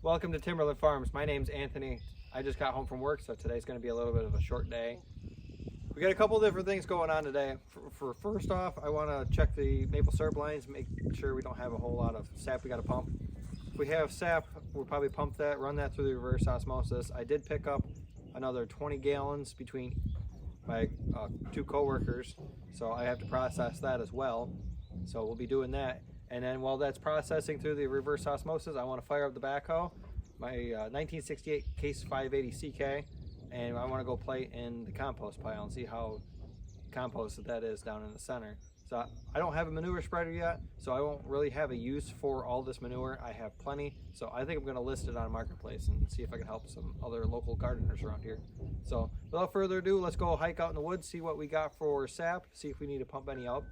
Welcome to Timberland Farms. My name's Anthony. I just got home from work, so today's going to be a little bit of a short day. We got a couple different things going on today. For first off, I want to check the maple syrup lines, make sure we don't have a whole lot of sap we got to pump. If we have sap, we'll probably pump that, run that through the reverse osmosis. I did pick up another 20 gallons between my two co-workers, so I have to process that as well. So we'll be doing that. And then while that's processing through the reverse osmosis, I want to fire up the backhoe, my 1968 Case 580 CK, and I want to go play in the compost pile and see how composted that is down in the center. So I don't have a manure spreader yet, so I won't really have a use for all this manure. I have plenty, so I think I'm going to list it on Marketplace and see if I can help some other local gardeners around here. So without further ado, let's go hike out in the woods, see what we got for sap, see if we need to pump any up,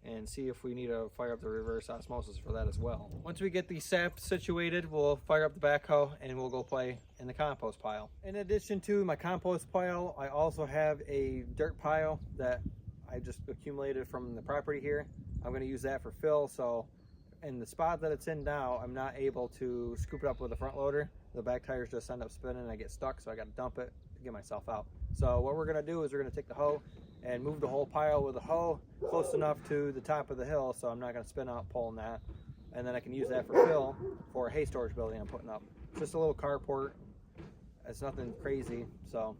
and see if we need to fire up the reverse osmosis for that as well. Once we get the sap situated, we'll fire up the backhoe and we'll go play in the compost pile. In addition to my compost pile, I also have a dirt pile that I just accumulated from the property here. I'm going to use that for fill, so in the spot that it's in now, I'm not able to scoop it up with a front loader. The back tires just end up spinning and I get stuck, so I got to dump it to get myself out. So what we're going to do is we're going to take the hoe and move the whole pile with a hoe close enough to the top of the hill so I'm not going to spin out pulling that, and then I can use that for fill for a hay storage building I'm putting up. Just a little carport. It's nothing crazy, so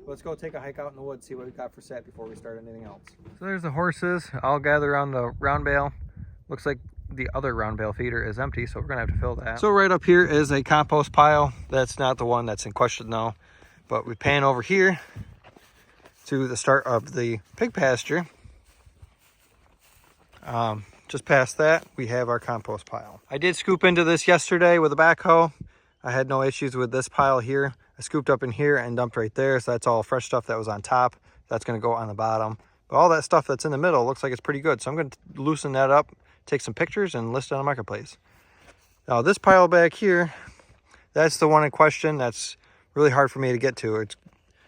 let's go take a hike out in the woods, see what we got for sap before we start anything else. So there's the horses all gathered around the round bale. Looks like the other round bale feeder is empty, so we're gonna have to fill that. So right up here is a compost pile. That's not the one that's in question though, but we pan over here to the start of the pig pasture. Just past that, we have our compost pile. I did scoop into this yesterday with a backhoe. I had no issues with this pile here. I scooped up in here and dumped right there, so that's all fresh stuff that was on top. That's gonna go on the bottom. But all that stuff that's in the middle looks like it's pretty good, so I'm gonna loosen that up, take some pictures, and list it on Marketplace. Now this pile back here, that's the one in question. That's really hard for me to get to.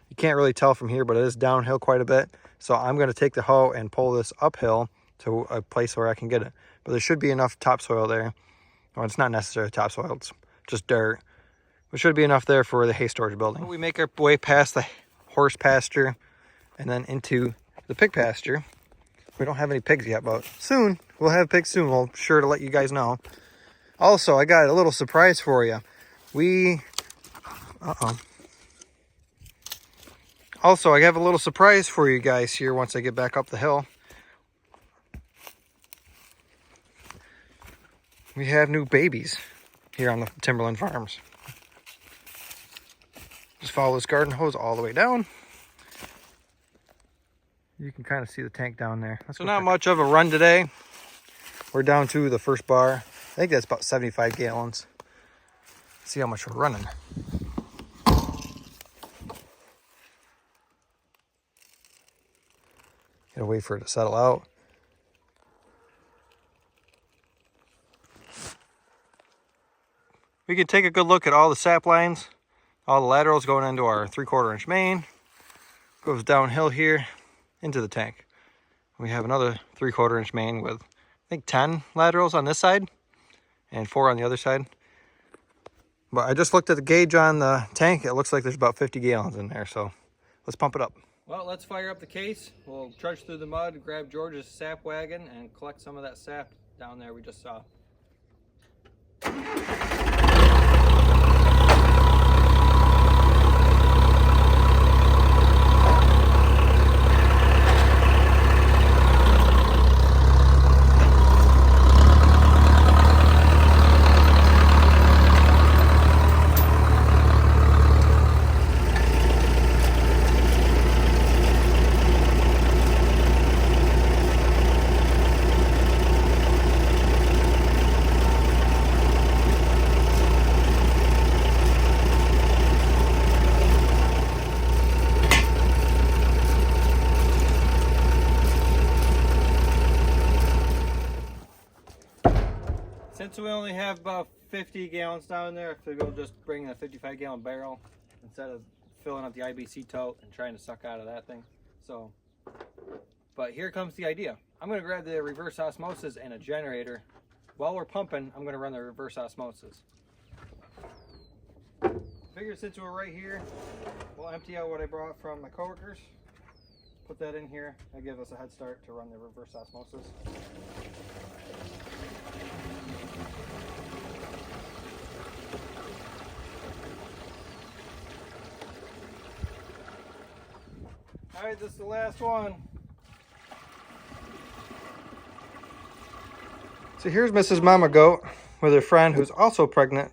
You can't really tell from here, but it is downhill quite a bit. So I'm going to take the hoe and pull this uphill to a place where I can get it. But there should be enough topsoil there. Well, it's not necessarily topsoil, it's just dirt. There should be enough there for the hay storage building. We make our way past the horse pasture and then into the pig pasture. We don't have any pigs yet, but soon. We'll have pigs soon. We'll be sure to let you guys know. Also, I got a little surprise for you. Also, I have a little surprise for you guys here once I get back up the hill. We have new babies here on the Timberland Farms. Just follow this garden hose all the way down. You can kind of see the tank down there. So not much of a run today. We're down to the first bar. I think that's about 75 gallons. Let's see how much we're running. Gotta wait for it to settle out. We can take a good look at all the sap lines, all the laterals going into our 3/4 inch main. Goes downhill here into the tank. We have another 3/4 inch main with, I think, 10 laterals on this side and 4 on the other side. But I just looked at the gauge on the tank. It looks like there's about 50 gallons in there, so let's pump it up. Well, let's fire up the case. We'll trudge through the mud, grab George's sap wagon, and collect some of that sap down there we just saw. Since we only have about 50 gallons down there, I figured we'll just bring a 55-gallon barrel instead of filling up the IBC tote and trying to suck out of that thing. So, but here comes the idea. I'm going to grab the reverse osmosis and a generator. While we're pumping, I'm going to run the reverse osmosis. Figure since we're right here, we'll empty out what I brought from my coworkers. Put that in here. That'll give us a head start to run the reverse osmosis. All right, this is the last one. So here's Mrs. Mama Goat with her friend who's also pregnant.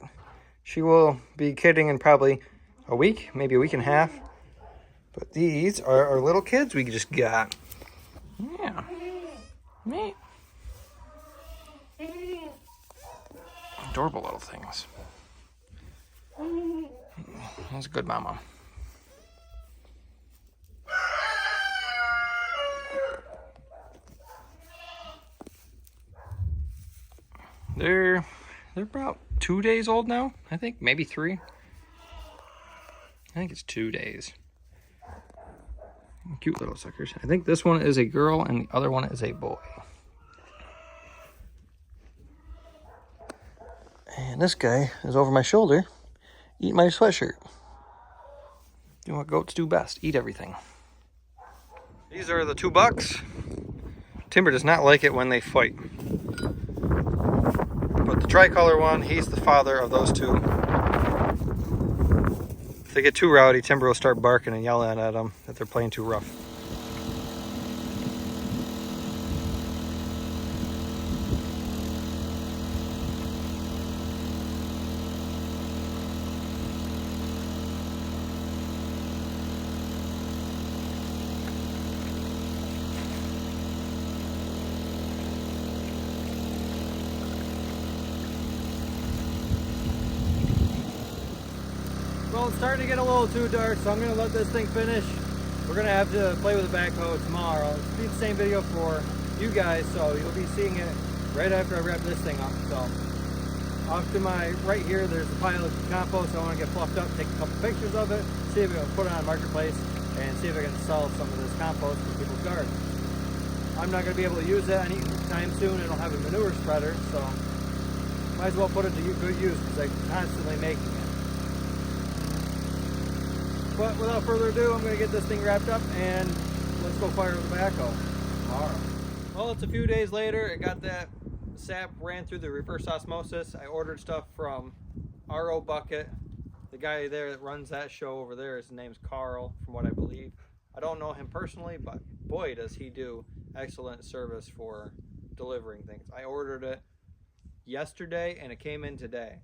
She will be kidding in probably a week, maybe a week and a half. But these are our little kids we just got. Yeah. Neat. Adorable little things. That's a good mama. They're about 2 days old now, I think, maybe 3. I think it's 2 days. Cute little suckers. I think this one is a girl and the other one is a boy. And this guy is over my shoulder, eating my sweatshirt. Doing what goats do best, eat everything. These are the 2 bucks. Timber does not like it when they fight. But the tricolor one, he's the father of those 2. If they get too rowdy, Timber will start barking and yelling at them that they're playing too rough. Well, it's starting to get a little too dark, so I'm going to let this thing finish. We're going to have to play with the backhoe tomorrow. It'll be the same video for you guys, so you'll be seeing it right after I wrap this thing up. So, off to my right here, there's a pile of compost I want to get fluffed up, take a couple pictures of it, see if I can put it on Marketplace, and see if I can sell some of this compost for people's gardens. I'm not going to be able to use that anytime soon. I don't have a manure spreader, so might as well put it to good use because I'm constantly making it. But without further ado, I'm going to get this thing wrapped up and let's go fire the backhoe tomorrow. Well, it's a few days later. I got that sap ran through the reverse osmosis. I ordered stuff from RO Bucket. The guy there that runs that show over there, his name's Carl, from what I believe. I don't know him personally, but boy, does he do excellent service for delivering things. I ordered it yesterday and it came in today.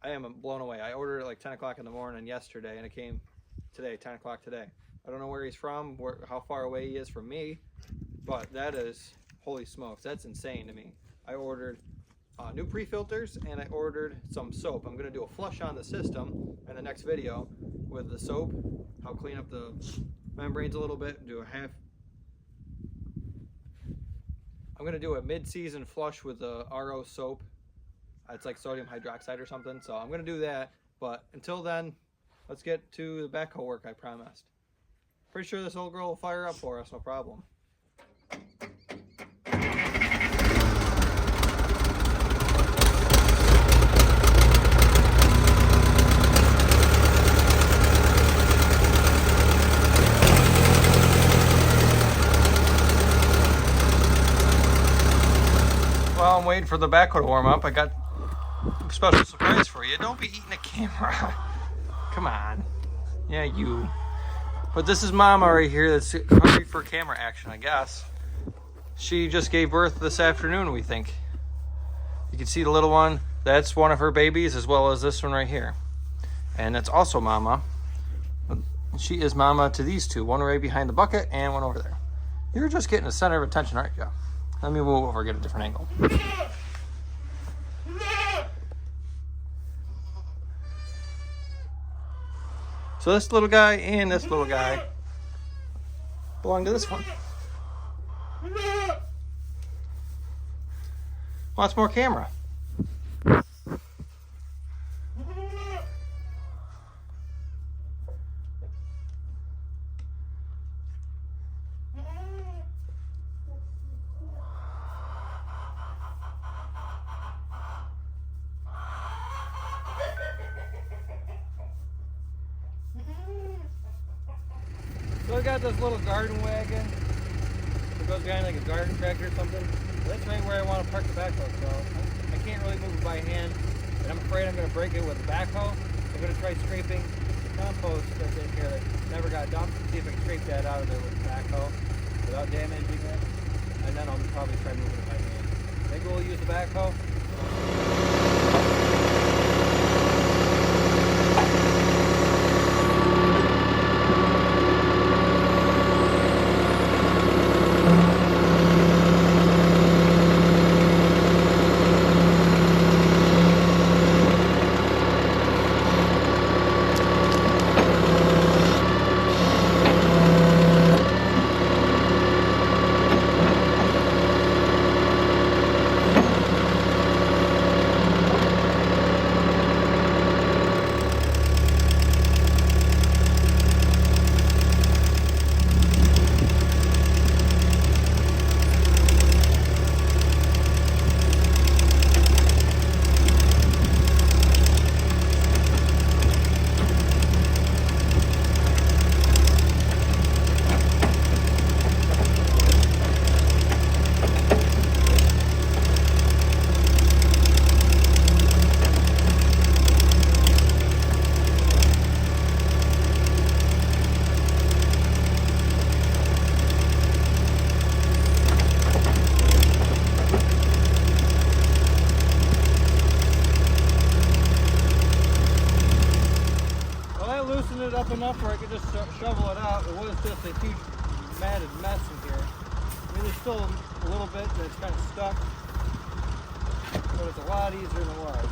I am blown away. I ordered it like 10 o'clock in the morning yesterday and it came today, 10 o'clock today. I don't know where he's from, how far away he is from me, but that is, holy smokes, that's insane to me. I ordered new pre-filters and I ordered some soap. I'm going to do a flush on the system in the next video with the soap. I'll clean up the membranes a little bit and do a half. I'm going to do a mid-season flush with the RO soap. It's like sodium hydroxide or something, so I'm going to do that. But until then, let's get to the backhoe work I promised. Pretty sure this old girl will fire up for us, no problem. While I'm waiting for the backhoe to warm up, I got a special surprise for you. Don't be eating the camera. Come on. Yeah, you. But this is Mama right here that's hungry for camera action, I guess. She just gave birth this afternoon, we think. You can see the little one. That's one of her babies, as well as this one right here. And that's also Mama. She is Mama to these 2. One right behind the bucket and one over there. You're just getting the center of attention, aren't you? Let me move over and get a different angle. So this little guy and this little guy belong to this one. Wants more camera. So I got this little garden wagon. It goes behind like a garden tractor or something. That's right where I want to park the backhoe. So I can't really move it by hand, and I'm afraid I'm going to break it with the backhoe. I'm going to try scraping the compost that's in here that never got dumped. See if I can scrape that out of there with the backhoe without damaging it. And then I'll probably try moving it by hand. Maybe we'll use the backhoe. It up enough where I could just shovel it out. It was just a huge matted mess in here. I mean, there's still a little bit that's kind of stuck, but it's a lot easier than it was.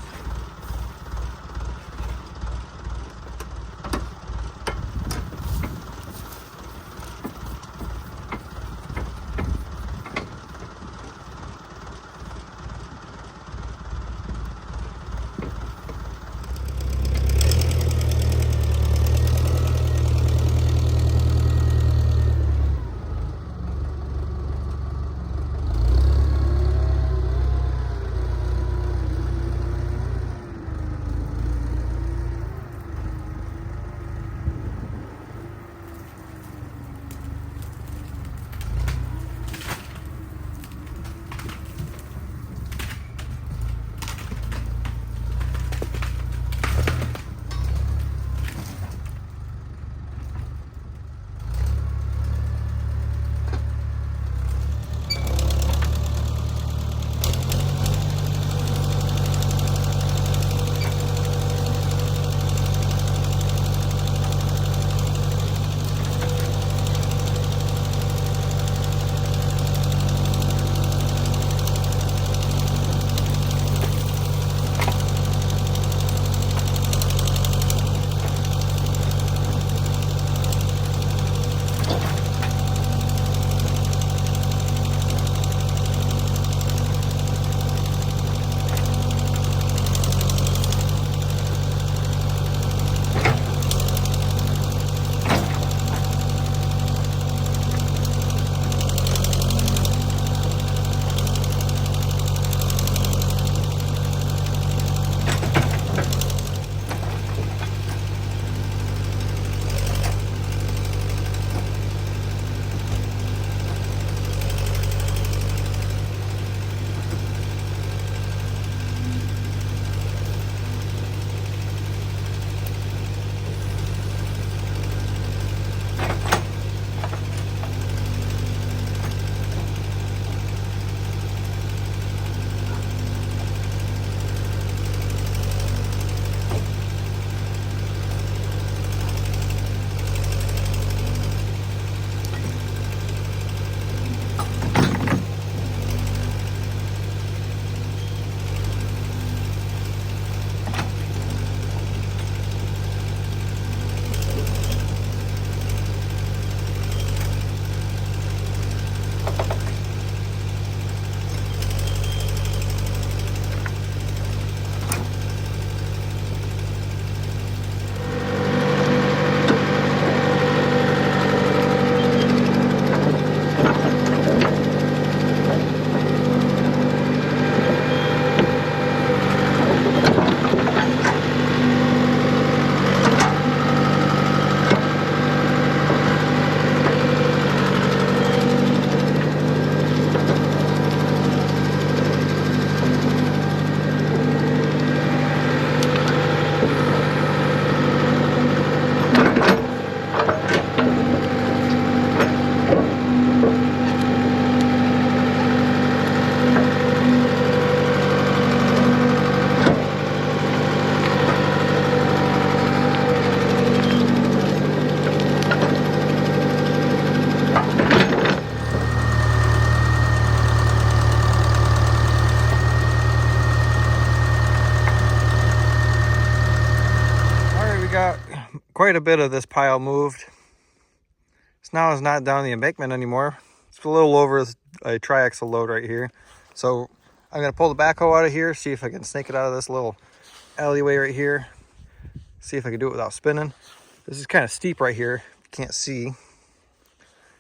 quite a bit of this pile moved. So now it's not down the embankment anymore. It's a little over a triaxle load right here. So I'm gonna pull the backhoe out of here, see if I can snake it out of this little alleyway right here. See if I can do it without spinning. This is kind of steep right here, you can't see.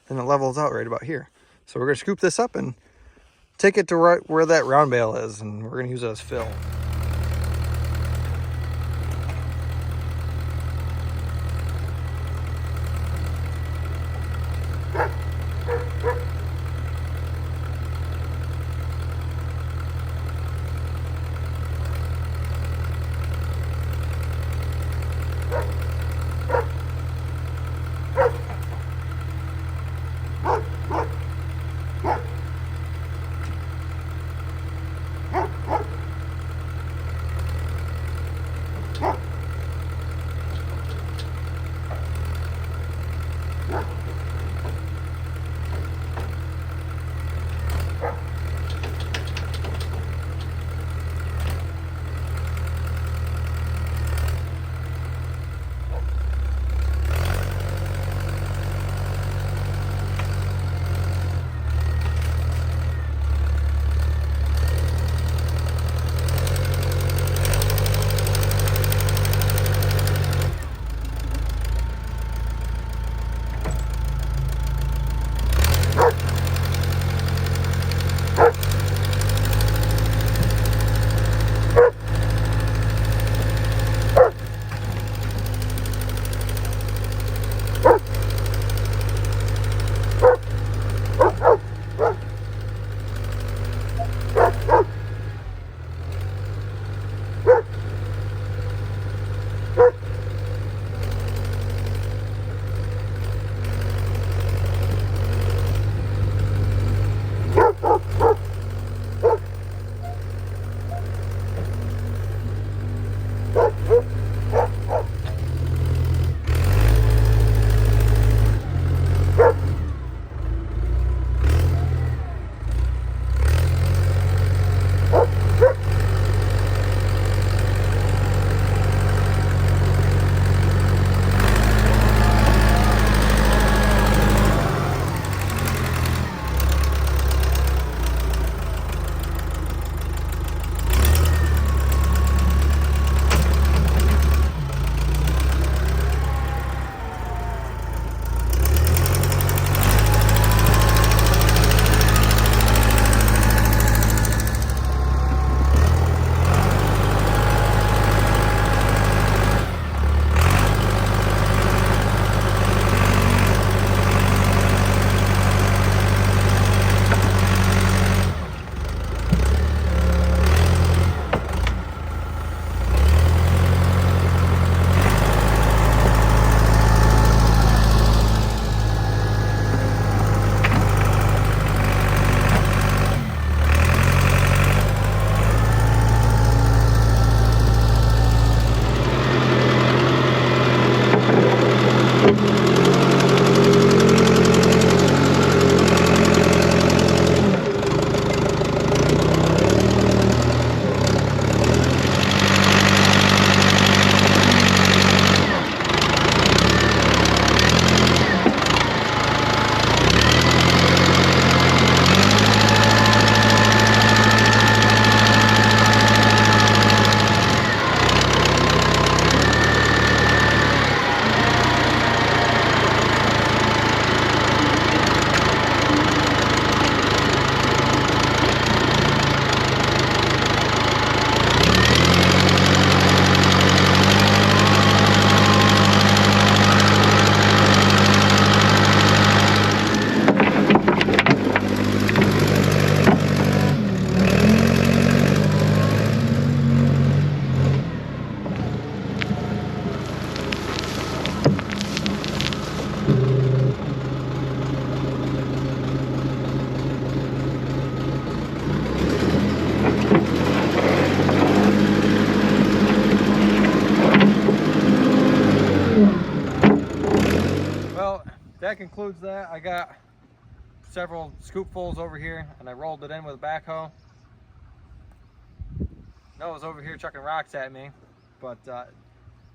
And it levels out right about here. So we're gonna scoop this up and take it to right where that round bale is, and we're gonna use it as fill. that concludes that. I got several scoopfuls over here and I rolled it in with a backhoe. Noah's over here chucking rocks at me, but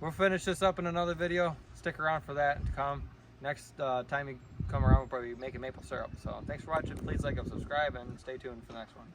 We'll finish this up in another video. Stick around for that to come. Next time you come around, we'll probably be making maple syrup. So thanks for watching. Please like and subscribe, and stay tuned for the next one.